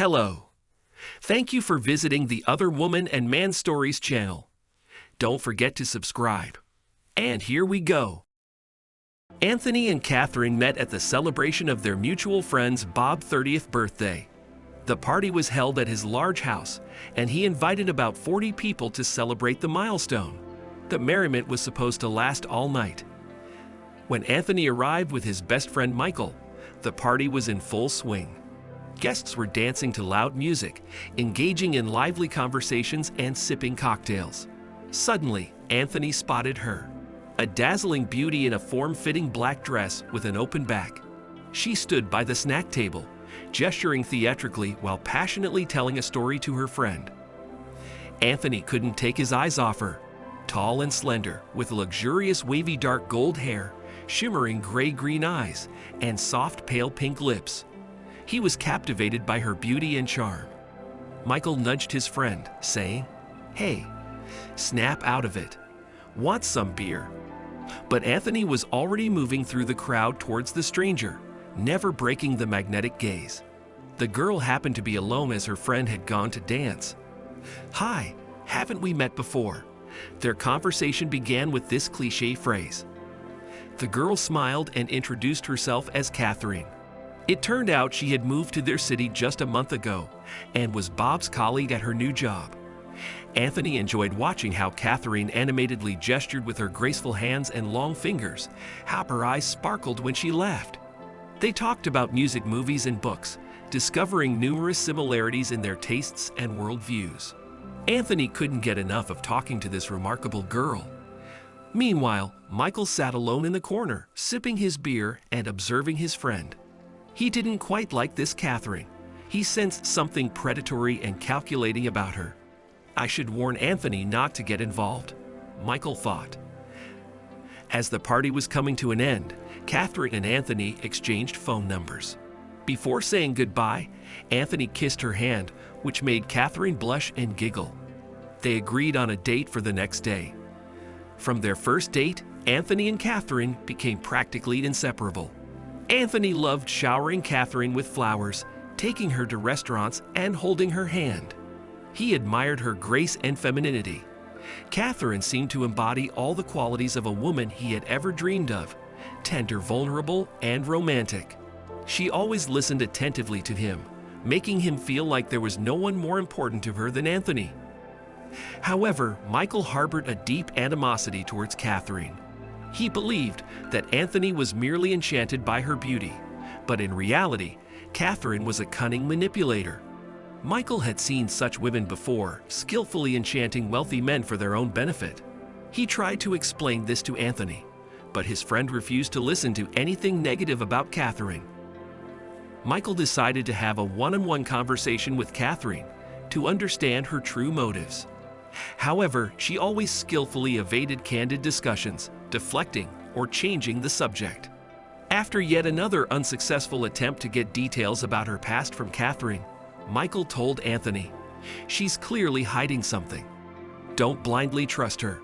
Hello. Thank you for visiting the Other Woman and Man Stories channel. Don't forget to subscribe. And here we go. Anthony and Katherine met at the celebration of their mutual friend's Bob's 30th birthday. The party was held at his large house, and he invited about 40 people to celebrate the milestone. The merriment was supposed to last all night. When Anthony arrived with his best friend Michael, the party was in full swing. Guests were dancing to loud music, engaging in lively conversations and sipping cocktails. Suddenly, Anthony spotted her, a dazzling beauty in a form-fitting black dress with an open back. She stood by the snack table, gesturing theatrically while passionately telling a story to her friend. Anthony couldn't take his eyes off her. Tall and slender, with luxurious wavy dark gold hair, shimmering gray-green eyes, and soft pale pink lips. He was captivated by her beauty and charm. Michael nudged his friend, saying, "Hey, snap out of it. Want some beer?" But Anthony was already moving through the crowd towards the stranger, never breaking the magnetic gaze. The girl happened to be alone as her friend had gone to dance. "Hi, haven't we met before?" Their conversation began with this cliché phrase. The girl smiled and introduced herself as Katherine. It turned out she had moved to their city just a month ago and was Bob's colleague at her new job. Anthony enjoyed watching how Katherine animatedly gestured with her graceful hands and long fingers, how her eyes sparkled when she laughed. They talked about music, movies, and books, discovering numerous similarities in their tastes and worldviews. Anthony couldn't get enough of talking to this remarkable girl. Meanwhile, Michael sat alone in the corner, sipping his beer and observing his friend. He didn't quite like this Katherine. He sensed something predatory and calculating about her. "I should warn Anthony not to get involved," Michael thought. As the party was coming to an end, Katherine and Anthony exchanged phone numbers. Before saying goodbye, Anthony kissed her hand, which made Katherine blush and giggle. They agreed on a date for the next day. From their first date, Anthony and Katherine became practically inseparable. Anthony loved showering Katherine with flowers, taking her to restaurants, and holding her hand. He admired her grace and femininity. Katherine seemed to embody all the qualities of a woman he had ever dreamed of: tender, vulnerable, and romantic. She always listened attentively to him, making him feel like there was no one more important to her than Anthony. However, Michael harbored a deep animosity towards Katherine. He believed that Anthony was merely enchanted by her beauty, but in reality, Katherine was a cunning manipulator. Michael had seen such women before, skillfully enchanting wealthy men for their own benefit. He tried to explain this to Anthony, but his friend refused to listen to anything negative about Katherine. Michael decided to have a one-on-one conversation with Katherine to understand her true motives. However, she always skillfully evaded candid discussions, deflecting or changing the subject. After yet another unsuccessful attempt to get details about her past from Katherine, Michael told Anthony, "She's clearly hiding something. Don't blindly trust her."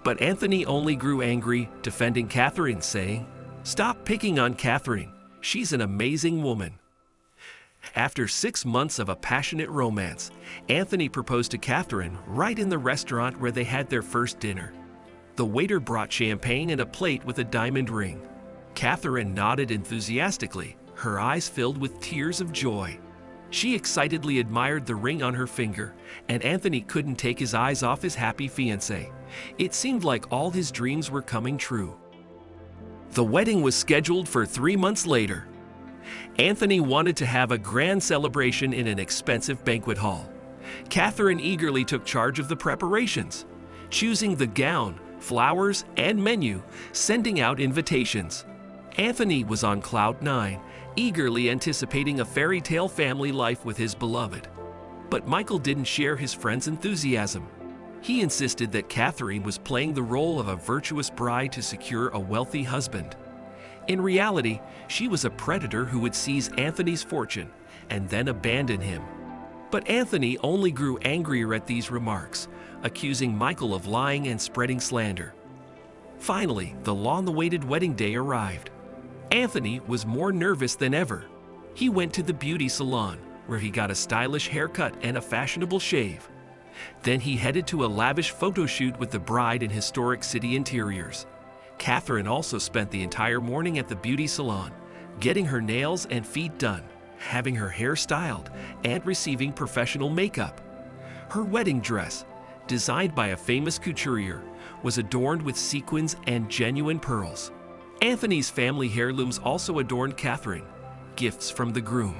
But Anthony only grew angry, defending Katherine, saying, "Stop picking on Katherine. She's an amazing woman." After 6 months of a passionate romance, Anthony proposed to Katherine right in the restaurant where they had their first dinner. The waiter brought champagne and a plate with a diamond ring. Katherine nodded enthusiastically, her eyes filled with tears of joy. She excitedly admired the ring on her finger, and Anthony couldn't take his eyes off his happy fiancée. It seemed like all his dreams were coming true. The wedding was scheduled for 3 months later. Anthony wanted to have a grand celebration in an expensive banquet hall. Katherine eagerly took charge of the preparations, choosing the gown, flowers, and menu, sending out invitations. Anthony was on cloud 9, eagerly anticipating a fairy tale family life with his beloved. But Michael didn't share his friend's enthusiasm. He insisted that Katherine was playing the role of a virtuous bride to secure a wealthy husband. In reality, she was a predator who would seize Anthony's fortune and then abandon him. But Anthony only grew angrier at these remarks, accusing Michael of lying and spreading slander. Finally, the long-awaited wedding day arrived. Anthony was more nervous than ever. He went to the beauty salon, where he got a stylish haircut and a fashionable shave. Then he headed to a lavish photo shoot with the bride in historic city interiors. Katherine also spent the entire morning at the beauty salon, getting her nails and feet done, having her hair styled, and receiving professional makeup. Her wedding dress, designed by a famous couturier, was adorned with sequins and genuine pearls. Anthony's family heirlooms also adorned Katherine, gifts from the groom.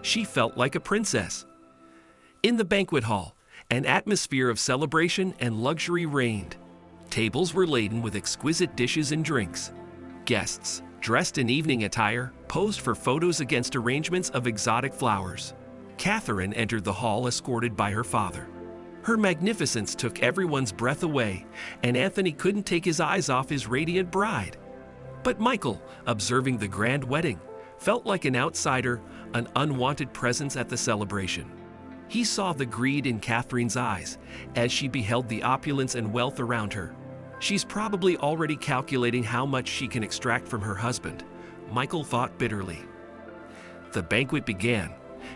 She felt like a princess. In the banquet hall, an atmosphere of celebration and luxury reigned. Tables were laden with exquisite dishes and drinks. Guests, dressed in evening attire, posed for photos against arrangements of exotic flowers. Katherine entered the hall escorted by her father. Her magnificence took everyone's breath away, and Anthony couldn't take his eyes off his radiant bride. But Michael, observing the grand wedding, felt like an outsider, an unwanted presence at the celebration. He saw the greed in Katherine's eyes as she beheld the opulence and wealth around her. She's probably already calculating how much she can extract from her husband, Michael thought bitterly. The banquet began.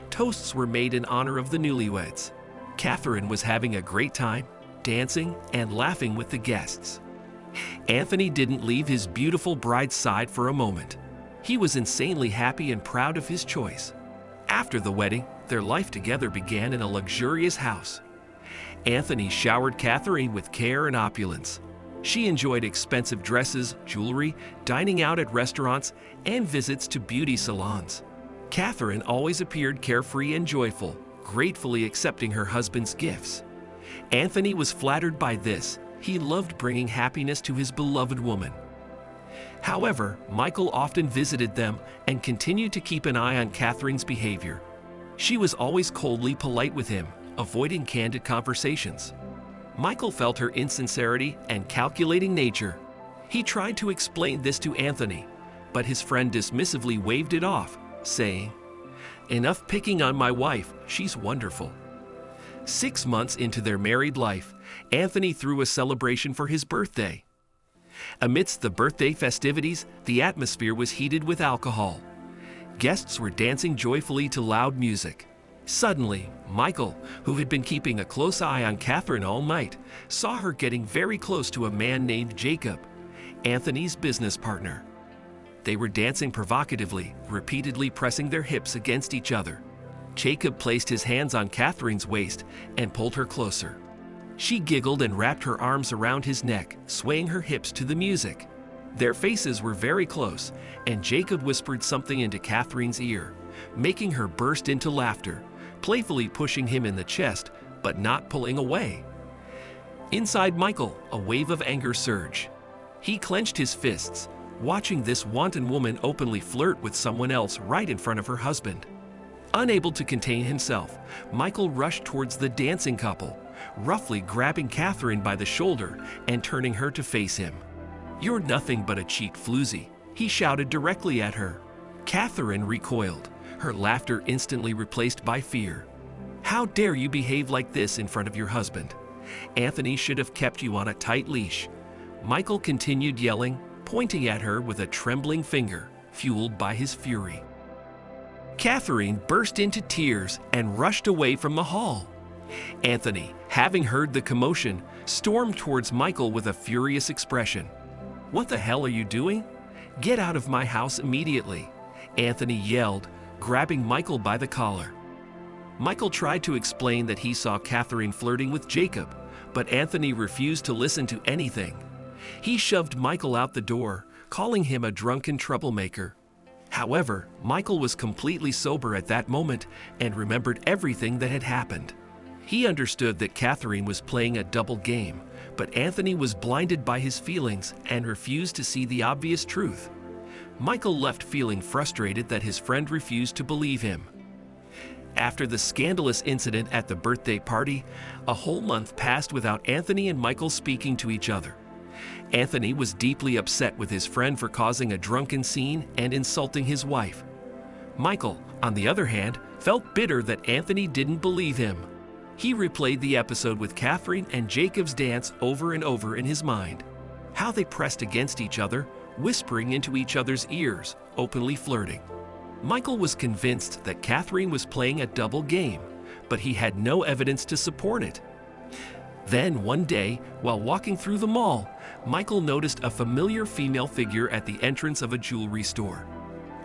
Toasts were made in honor of the newlyweds. Katherine was having a great time, dancing and laughing with the guests. Anthony didn't leave his beautiful bride's side for a moment. He was insanely happy and proud of his choice. After the wedding, their life together began in a luxurious house. Anthony showered Katherine with care and opulence. She enjoyed expensive dresses, jewelry, dining out at restaurants, and visits to beauty salons. Katherine always appeared carefree and joyful, gratefully accepting her husband's gifts. Anthony was flattered by this. He loved bringing happiness to his beloved woman. However, Michael often visited them and continued to keep an eye on Katherine's behavior. She was always coldly polite with him, avoiding candid conversations. Michael felt her insincerity and calculating nature. He tried to explain this to Anthony, but his friend dismissively waved it off, saying, "Enough picking on my wife, she's wonderful." 6 months into their married life, Anthony threw a celebration for his birthday. Amidst the birthday festivities, the atmosphere was heated with alcohol. Guests were dancing joyfully to loud music. Suddenly, Michael, who had been keeping a close eye on Katherine all night, saw her getting very close to a man named Jacob, Anthony's business partner. They were dancing provocatively, repeatedly pressing their hips against each other. Jacob placed his hands on Katherine's waist and pulled her closer. She giggled and wrapped her arms around his neck, swaying her hips to the music. Their faces were very close, and Jacob whispered something into Katherine's ear, making her burst into laughter, playfully pushing him in the chest, but not pulling away. Inside Michael, a wave of anger surged. He clenched his fists, watching this wanton woman openly flirt with someone else right in front of her husband. Unable to contain himself, Michael rushed towards the dancing couple, roughly grabbing Katherine by the shoulder and turning her to face him. "You're nothing but a cheap floozy," he shouted directly at her. Katherine recoiled, her laughter instantly replaced by fear. "How dare you behave like this in front of your husband? Anthony should have kept you on a tight leash." Michael continued yelling, pointing at her with a trembling finger, fueled by his fury. Katherine burst into tears and rushed away from the hall. Anthony, having heard the commotion, stormed towards Michael with a furious expression. "What the hell are you doing? Get out of my house immediately," Anthony yelled, grabbing Michael by the collar. Michael tried to explain that he saw Katherine flirting with Jacob, but Anthony refused to listen to anything. He shoved Michael out the door, calling him a drunken troublemaker. However, Michael was completely sober at that moment and remembered everything that had happened. He understood that Katherine was playing a double game, but Anthony was blinded by his feelings and refused to see the obvious truth. Michael left feeling frustrated that his friend refused to believe him. After the scandalous incident at the birthday party, a whole month passed without Anthony and Michael speaking to each other. Anthony was deeply upset with his friend for causing a drunken scene and insulting his wife. Michael, on the other hand, felt bitter that Anthony didn't believe him. He replayed the episode with Katherine and Jacob's dance over and over in his mind. How they pressed against each other, whispering into each other's ears, openly flirting. Michael was convinced that Katherine was playing a double game, but he had no evidence to support it. Then, one day, while walking through the mall, Michael noticed a familiar female figure at the entrance of a jewelry store.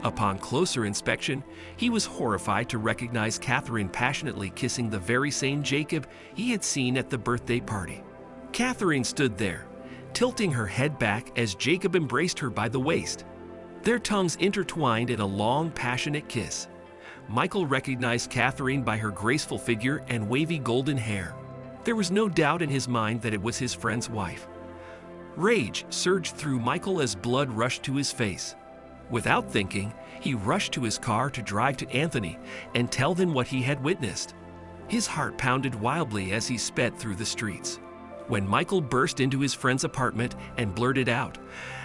Upon closer inspection, he was horrified to recognize Katherine passionately kissing the very same Jacob he had seen at the birthday party. Katherine stood there, tilting her head back as Jacob embraced her by the waist. Their tongues intertwined in a long, passionate kiss. Michael recognized Katherine by her graceful figure and wavy golden hair. There was no doubt in his mind that it was his friend's wife. Rage surged through Michael as blood rushed to his face. Without thinking, he rushed to his car to drive to Anthony and tell them what he had witnessed. His heart pounded wildly as he sped through the streets. When Michael burst into his friend's apartment and blurted out,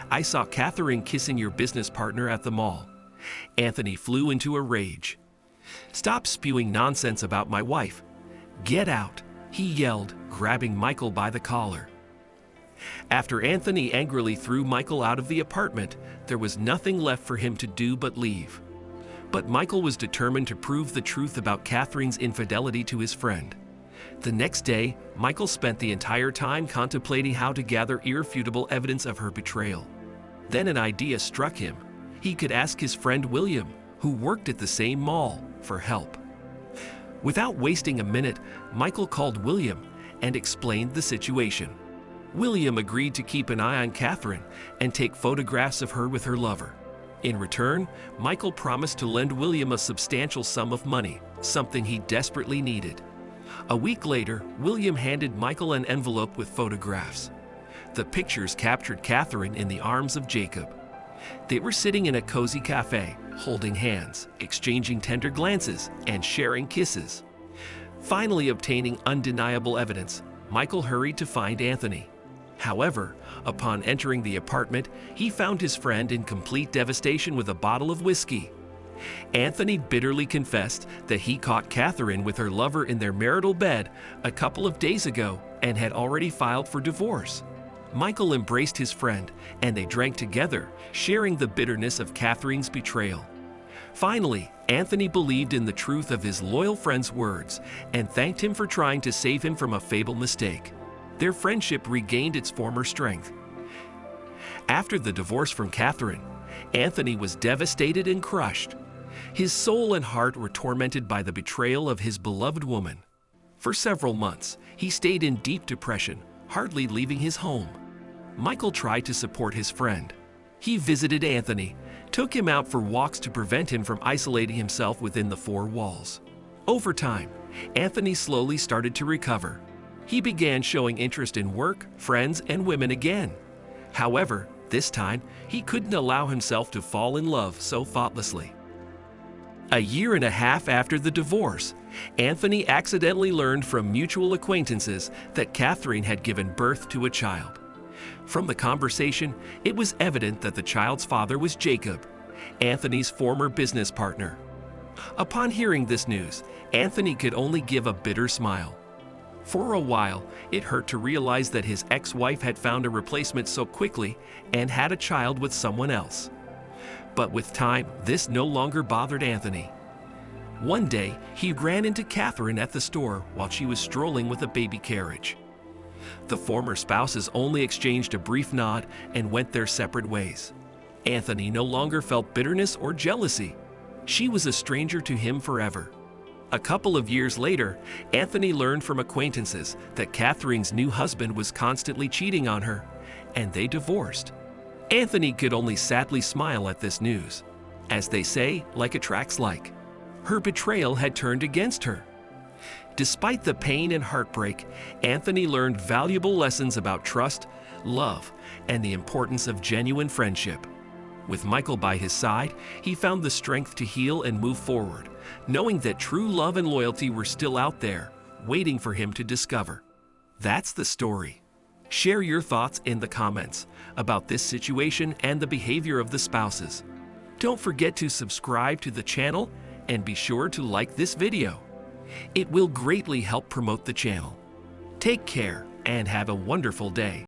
"I saw Katherine kissing your business partner at the mall," Anthony flew into a rage. "Stop spewing nonsense about my wife. Get out," he yelled, grabbing Michael by the collar. After Anthony angrily threw Michael out of the apartment, there was nothing left for him to do but leave. But Michael was determined to prove the truth about Katherine's infidelity to his friend. The next day, Michael spent the entire time contemplating how to gather irrefutable evidence of her betrayal. Then an idea struck him. He could ask his friend William, who worked at the same mall, for help. Without wasting a minute, Michael called William and explained the situation. William agreed to keep an eye on Katherine and take photographs of her with her lover. In return, Michael promised to lend William a substantial sum of money, something he desperately needed. A week later, William handed Michael an envelope with photographs. The pictures captured Katherine in the arms of Jacob. They were sitting in a cozy cafe, holding hands, exchanging tender glances, and sharing kisses. Finally obtaining undeniable evidence, Michael hurried to find Anthony. However, upon entering the apartment, he found his friend in complete devastation with a bottle of whiskey. Anthony bitterly confessed that he caught Katherine with her lover in their marital bed a couple of days ago and had already filed for divorce. Michael embraced his friend, and they drank together, sharing the bitterness of Katherine's betrayal. Finally, Anthony believed in the truth of his loyal friend's words and thanked him for trying to save him from a fatal mistake. Their friendship regained its former strength. After the divorce from Katherine, Anthony was devastated and crushed. His soul and heart were tormented by the betrayal of his beloved woman. For several months, he stayed in deep depression, hardly leaving his home. Michael tried to support his friend. He visited Anthony, took him out for walks to prevent him from isolating himself within the four walls. Over time, Anthony slowly started to recover. He began showing interest in work, friends, and women again. However, this time, he couldn't allow himself to fall in love so thoughtlessly. A year and a half after the divorce, Anthony accidentally learned from mutual acquaintances that Katherine had given birth to a child. From the conversation, it was evident that the child's father was Jacob, Anthony's former business partner. Upon hearing this news, Anthony could only give a bitter smile. For a while, it hurt to realize that his ex-wife had found a replacement so quickly and had a child with someone else. But with time, this no longer bothered Anthony. One day, he ran into Katherine at the store while she was strolling with a baby carriage. The former spouses only exchanged a brief nod and went their separate ways. Anthony no longer felt bitterness or jealousy. She was a stranger to him forever. A couple of years later, Anthony learned from acquaintances that Katherine's new husband was constantly cheating on her, and they divorced. Anthony could only sadly smile at this news. As they say, like attracts like. Her betrayal had turned against her. Despite the pain and heartbreak, Anthony learned valuable lessons about trust, love, and the importance of genuine friendship. With Michael by his side, he found the strength to heal and move forward, knowing that true love and loyalty were still out there, waiting for him to discover. That's the story. Share your thoughts in the comments about this situation and the behavior of the spouses. Don't forget to subscribe to the channel and be sure to like this video. It will greatly help promote the channel. Take care and have a wonderful day.